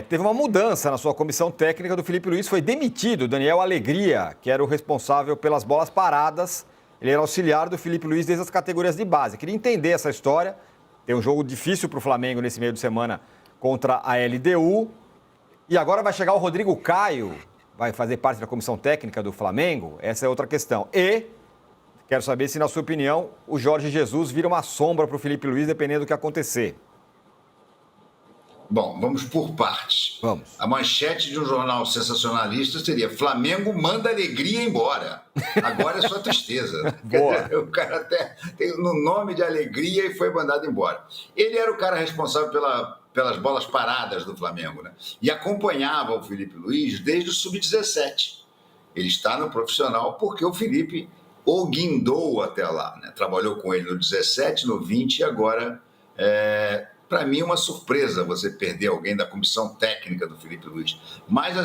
Teve uma mudança na sua comissão técnica do Felipe Luiz, foi demitido o Daniel Alegria, que era o responsável pelas bolas paradas. Ele era auxiliar do Felipe Luiz desde as categorias de base. Queria entender essa história. Tem um jogo difícil para o Flamengo nesse meio de semana contra a LDU. E agora vai chegar o Rodrigo Caio, vai fazer parte da comissão técnica do Flamengo. Essa é outra questão. E quero saber se, na sua opinião, o Jorge Jesus vira uma sombra para o Felipe Luiz, dependendo do que acontecer. Bom, vamos por partes. Vamos. A manchete de um jornal sensacionalista seria: Flamengo manda Alegria embora. Agora é só tristeza. Boa. O cara até tem no nome de Alegria e foi mandado embora. Ele era o cara responsável pelas bolas paradas do Flamengo, né? E acompanhava o Felipe Luiz desde o Sub-17. Ele está no profissional porque o Felipe o guindou até lá, né? Trabalhou com ele no 17, no 20 e agora... Para mim, é uma surpresa você perder alguém da comissão técnica do Felipe Luiz. Mas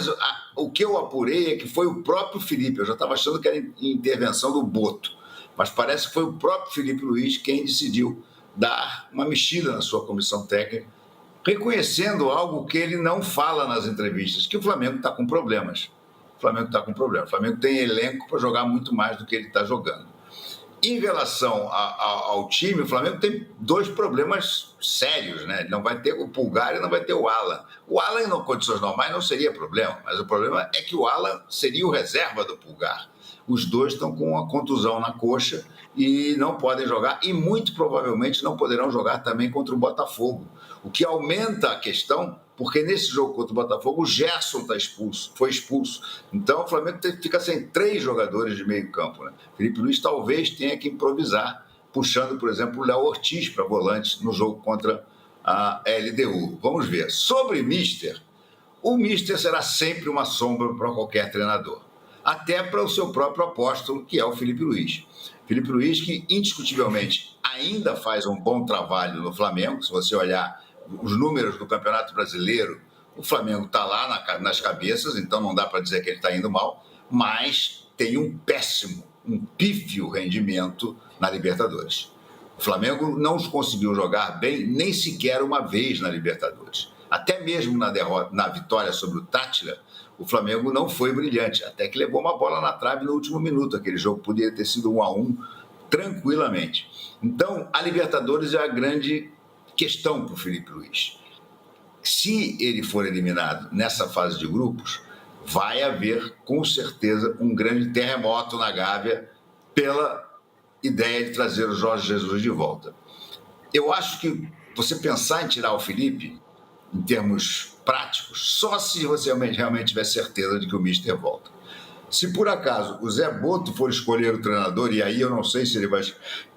o que eu apurei é que foi o próprio Felipe. Eu já estava achando que era intervenção do Boto. Mas parece que foi o próprio Felipe Luiz quem decidiu dar uma mexida na sua comissão técnica, reconhecendo algo que ele não fala nas entrevistas, que o Flamengo está com problemas. O Flamengo tem elenco para jogar muito mais do que ele está jogando. Em relação ao time, o Flamengo tem dois problemas sérios, né? Ele não vai ter o Pulgar e não vai ter o Alan. O Alan, em condições normais, não seria problema, mas o problema é que o Alan seria o reserva do Pulgar. Os dois estão com uma contusão na coxa e não podem jogar, e muito provavelmente não poderão jogar também contra o Botafogo, o que aumenta a questão, porque nesse jogo contra o Botafogo o Gerson foi expulso. Então o Flamengo fica sem 3 jogadores de meio campo, né? Felipe Luiz talvez tenha que improvisar, puxando, por exemplo, o Léo Ortiz para volante no jogo contra a LDU. Vamos ver. Sobre o Mister será sempre uma sombra para qualquer treinador, até para o seu próprio apóstolo, que é o Felipe Luiz. Felipe Luiz, que indiscutivelmente ainda faz um bom trabalho no Flamengo. Se você olhar os números do Campeonato Brasileiro, o Flamengo está lá nas cabeças, então não dá para dizer que ele está indo mal, mas tem um pífio rendimento na Libertadores. O Flamengo não conseguiu jogar bem nem sequer uma vez na Libertadores. Até mesmo na vitória sobre o Tátira, o Flamengo não foi brilhante, até que levou uma bola na trave no último minuto. Aquele jogo poderia ter sido 1-1 tranquilamente. Então, a Libertadores é a grande questão para o Felipe Luiz. Se ele for eliminado nessa fase de grupos, vai haver, com certeza, um grande terremoto na Gávea pela ideia de trazer o Jorge Jesus de volta. Eu acho que você pensar em tirar o Felipe, em termos práticos, só se você realmente tiver certeza de que o Mister volta. Se por acaso o Zé Boto for escolher o treinador, e aí eu não sei se ele vai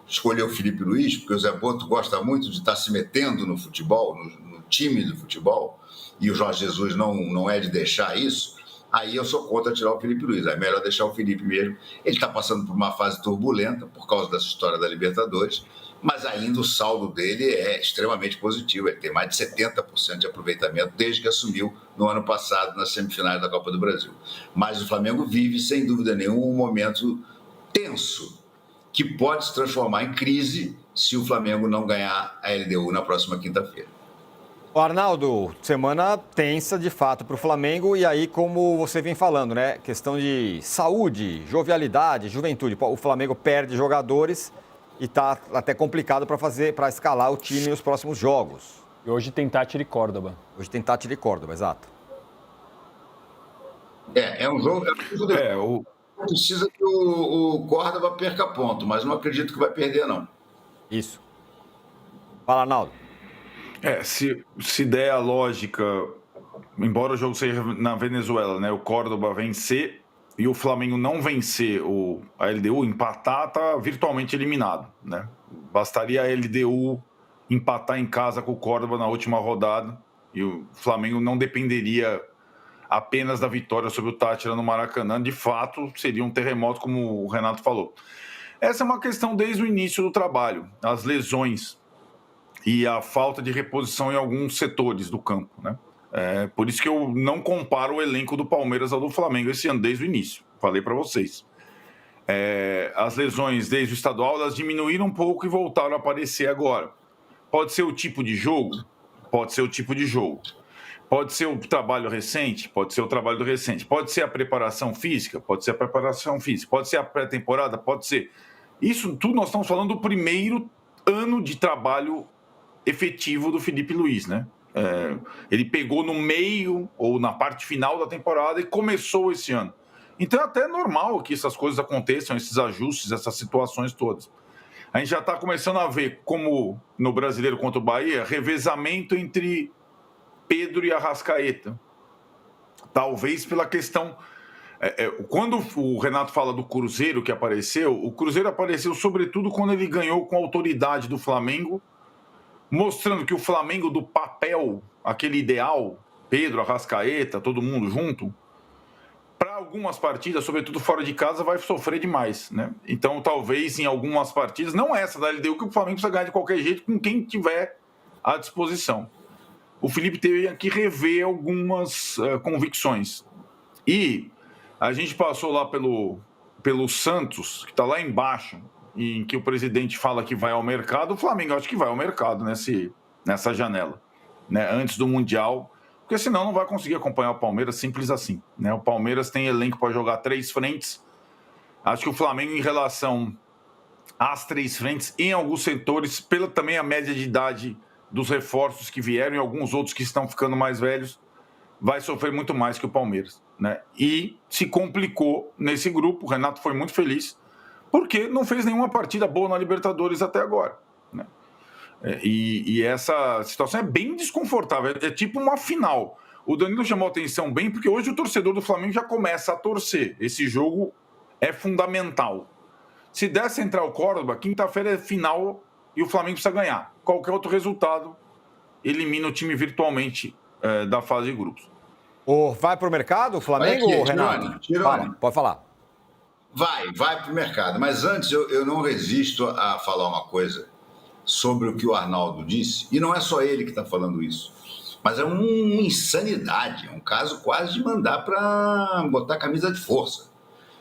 escolher o Felipe Luiz, porque o Zé Boto gosta muito de estar se metendo no futebol, no time do futebol, e o Jorge Jesus não é de deixar isso, aí eu sou contra tirar o Felipe Luiz. É melhor deixar o Felipe mesmo. Ele está passando por uma fase turbulenta por causa dessa história da Libertadores, mas ainda o saldo dele é extremamente positivo. Ele tem mais de 70% de aproveitamento desde que assumiu no ano passado nas semifinais da Copa do Brasil. Mas o Flamengo vive, sem dúvida nenhuma, um momento tenso que pode se transformar em crise se o Flamengo não ganhar a LDU na próxima quinta-feira. Arnaldo, semana tensa de fato para o Flamengo, e aí, como você vem falando, né? Questão de saúde, jovialidade, juventude. O Flamengo perde jogadores e está até complicado para escalar o time nos próximos jogos. E hoje tem Táchira e Córdoba. Exato. É um jogo... Precisa que o Córdoba perca ponto, mas não acredito que vai perder, não. Isso. Fala, Arnaldo. Se der a lógica, embora o jogo seja na Venezuela, né, o Córdoba vencer e o Flamengo não vencer a LDU, empatar, tá virtualmente eliminado, né? Bastaria a LDU empatar em casa com o Córdoba na última rodada e o Flamengo não dependeria apenas da vitória sobre o Tátira no Maracanã. De fato, seria um terremoto, como o Renato falou. Essa é uma questão desde o início do trabalho, as lesões e a falta de reposição em alguns setores do campo, né? Por isso que eu não comparo o elenco do Palmeiras ao do Flamengo esse ano, desde o início. Falei para vocês. As lesões desde o estadual, elas diminuíram um pouco e voltaram a aparecer agora. Pode ser o tipo de jogo? Pode ser o tipo de jogo. Pode ser o trabalho recente, pode ser o trabalho do recente, pode ser a preparação física, pode ser a preparação física, pode ser a pré-temporada, pode ser. Isso tudo nós estamos falando do primeiro ano de trabalho efetivo do Filipe Luís, né? Ele pegou no meio ou na parte final da temporada e começou esse ano. Então é até normal que essas coisas aconteçam, esses ajustes, essas situações todas. A gente já está começando a ver, como no Brasileiro contra o Bahia, revezamento entre Pedro e Arrascaeta. Talvez pela questão... quando o Renato fala do Cruzeiro que apareceu, o Cruzeiro apareceu sobretudo quando ele ganhou com a autoridade do Flamengo, mostrando que o Flamengo do papel, aquele ideal, Pedro, Arrascaeta, todo mundo junto, para algumas partidas, sobretudo fora de casa, vai sofrer demais, né? Então, talvez em algumas partidas, não essa da LDU, que o Flamengo precisa ganhar de qualquer jeito com quem tiver à disposição. O Felipe teve que rever algumas convicções. E a gente passou lá pelo Santos, que está lá embaixo, em que o presidente fala que vai ao mercado. O Flamengo acho que vai ao mercado nessa janela, né? Antes do Mundial, porque senão não vai conseguir acompanhar o Palmeiras, simples assim, né? O Palmeiras tem elenco para jogar 3 frentes. Acho que o Flamengo, em relação às 3 frentes, em alguns setores, pela também a média de idade dos reforços que vieram e alguns outros que estão ficando mais velhos, vai sofrer muito mais que o Palmeiras, né? E se complicou nesse grupo. O Renato foi muito feliz, porque não fez nenhuma partida boa na Libertadores até agora, né? E essa situação é bem desconfortável, é tipo uma final. O Danilo chamou a atenção bem, porque hoje o torcedor do Flamengo já começa a torcer. Esse jogo é fundamental. Se der Central Córdoba, quinta-feira é final e o Flamengo precisa ganhar. Qualquer outro resultado elimina o time virtualmente da fase de grupos. Vai para o mercado o Flamengo, aqui, Renato? Tirone. Fala, pode falar. Vai para o mercado. Mas antes eu não resisto a falar uma coisa sobre o que o Arnaldo disse. E não é só ele que está falando isso. Mas é uma insanidade. É um caso quase de mandar para botar camisa de força.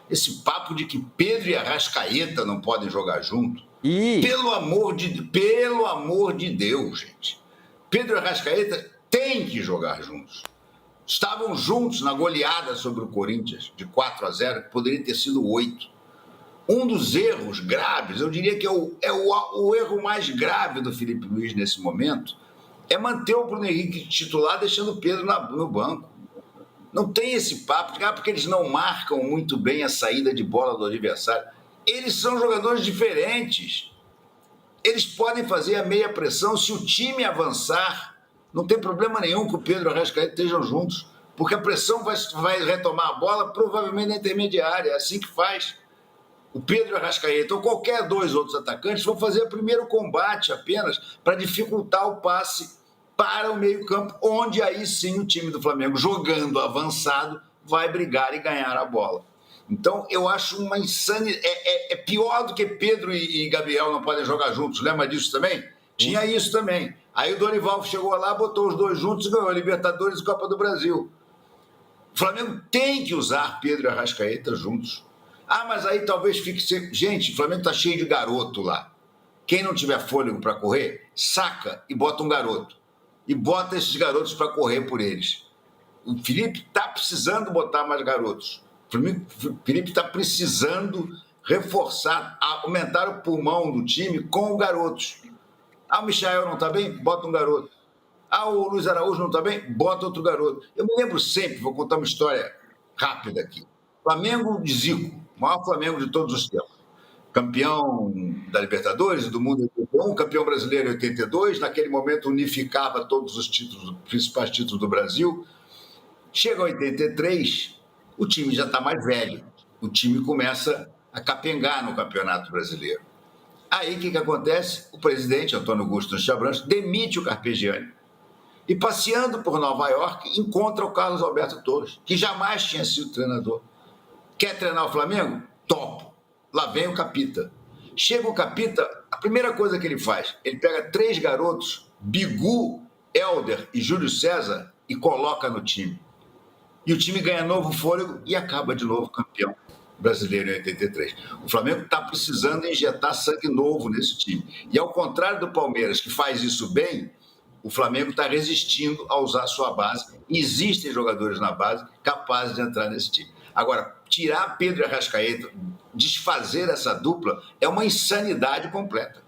Esse papo de que Pedro e Arrascaeta não podem jogar junto. Pelo amor de Deus, gente. Pedro e Arrascaeta têm que jogar juntos. Estavam juntos na goleada sobre o Corinthians, de 4-0, que poderia ter sido 8. Um dos erros graves, eu diria que o erro mais grave do Filipe Luís nesse momento, é manter o Bruno Henrique titular, deixando o Pedro no banco. Não tem esse papo, porque eles não marcam muito bem a saída de bola do adversário. Eles são jogadores diferentes. Eles podem fazer a meia pressão. Se o time avançar, não tem problema nenhum que o Pedro e o Arrascaeta estejam juntos, porque a pressão vai retomar a bola provavelmente na intermediária. É assim que faz. O Pedro e o Arrascaeta ou qualquer 2 outros atacantes vão fazer o primeiro combate apenas para dificultar o passe para o meio-campo, onde aí sim o time do Flamengo, jogando avançado, vai brigar e ganhar a bola. Então, eu acho uma insanidade. É pior do que Pedro e Gabriel não podem jogar juntos. Lembra disso também? Tinha isso também. Aí o Dorival chegou lá, botou os 2 juntos e ganhou a Libertadores e Copa do Brasil. O Flamengo tem que usar Pedro e Arrascaeta juntos. Mas aí talvez fique... Gente, o Flamengo está cheio de garoto lá. Quem não tiver fôlego para correr, saca e bota um garoto. E bota esses garotos para correr por eles. O Felipe está precisando botar mais garotos. O Felipe está precisando reforçar, aumentar o pulmão do time com garotos. O Michael não está bem? Bota um garoto. O Luiz Araújo não está bem? Bota outro garoto. Eu me lembro sempre, vou contar uma história rápida aqui. Flamengo de Zico, o maior Flamengo de todos os tempos. Campeão da Libertadores, do mundo em 81, campeão brasileiro em 82, naquele momento unificava todos os títulos, os principais títulos do Brasil. Chega em 83, o time já está mais velho, o time começa a capengar no Campeonato Brasileiro. Aí o que acontece? O presidente, Antônio Augusto Chabrancho, demite o Carpegiani. E passeando por Nova York, encontra o Carlos Alberto Torres, que jamais tinha sido treinador. Quer treinar o Flamengo? Topo. Lá vem o Capita. Chega o Capita, a primeira coisa que ele faz, ele pega 3 garotos, Bigu, Helder e Júlio César, e coloca no time. E o time ganha novo fôlego e acaba de novo campeão brasileiro em 83. O Flamengo está precisando injetar sangue novo nesse time. E ao contrário do Palmeiras, que faz isso bem, o Flamengo está resistindo a usar a sua base. Existem jogadores na base capazes de entrar nesse time. Agora, tirar Pedro e Arrascaeta, desfazer essa dupla, é uma insanidade completa.